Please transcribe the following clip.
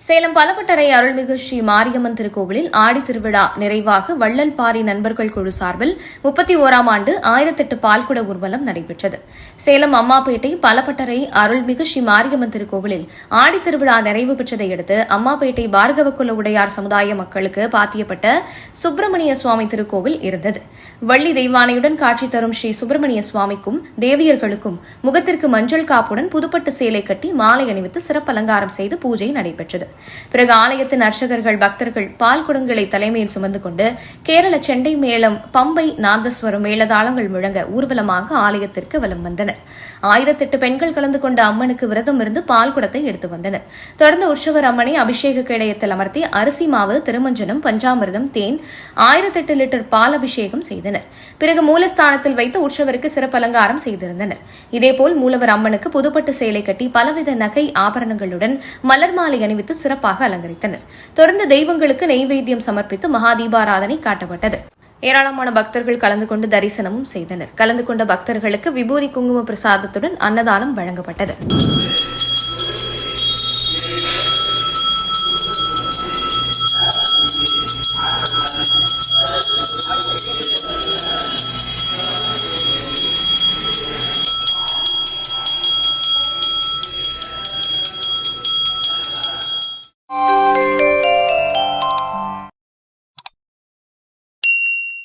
சேலம் பலப்பட்டறை அருள்மிகு ஸ்ரீ மாரியம்மன் திருக்கோவிலில் ஆடி திருவிழா நிறைவாக வள்ளல் பாரி நண்பர்கள் குழு சார்பில் 31ஆம் ஆண்டு 1008 பால்குட ஊர்வலம் நடைபெற்றது. சேலம் அம்மாப்பேட்டை பலப்பட்டறை அருள்மிகு ஸ்ரீ மாரியம்மன் திருக்கோவிலில் ஆடி திருவிழா நிறைவு பெற்றதையடுத்து அம்மாப்பேட்டை பார்கவக்குல உடையார் சமுதாய மக்களுக்கு பாத்தியப்பட்ட சுப்பிரமணிய சுவாமி திருக்கோவில் இருந்தது. வள்ளி தெய்வானையுடன் காட்சி தரும் ஸ்ரீ சுப்பிரமணிய சுவாமிக்கும் தேவியர்களுக்கும் முகத்திற்கு மஞ்சள் காப்புடன் புதுப்பட்டு சேலை கட்டி மாலை அணிவித்து சிறப்பு அலங்காரம் செய்து பூஜை நடைபெற்றது. பிறகு ஆலயத்தின் அர்ச்சகர்கள் பக்தர்கள் பால் குடங்களை தலைமையில் சுமந்து கொண்டு கேரள செண்டை மேளம் பம்பை நாதஸ்வரம் மேளதாளங்கள் முழங்க ஊர்வலமாக ஆலயத்திற்கு வலம் வந்தனர். 1008 பெண்கள் கலந்து கொண்ட அம்மனுக்கு விரதம் இருந்து பால் குடத்தை எடுத்து வந்தனர். தொடர்ந்து உற்சவர் அம்மனை அபிஷேக கேடயத்தில் அமர்த்தி அரிசி மாவு, திருமஞ்சனம், பஞ்சாமிர்தம், தேன் 1008 லிட்டர் பால் அபிஷேகம் செய்தனர். பிறகு மூலஸ்தானத்தில் வைத்து உற்சவருக்கு சிறப்பு அலங்காரம் செய்திருந்தனர். இதேபோல் மூலவர் அம்மனுக்கு புதுப்பட்டு சேலை கட்டி பலவித நகை ஆபரணங்களுடன் மலர் மாலை அணிவித்து சிறப்பாக அலங்கரித்தனர். தொடர்ந்து தெய்வங்களுக்கு நெய்வேத்தியம் சமர்ப்பித்து மகாதீபாராதனை காட்டப்பட்டது. ஏராளமான பக்தர்கள் கலந்து கொண்டு தரிசனமும் செய்தனர். கலந்து கொண்ட பக்தர்களுக்கு விபூதி குங்கும பிரசாதத்துடன் அன்னதானம் வழங்கப்பட்டது.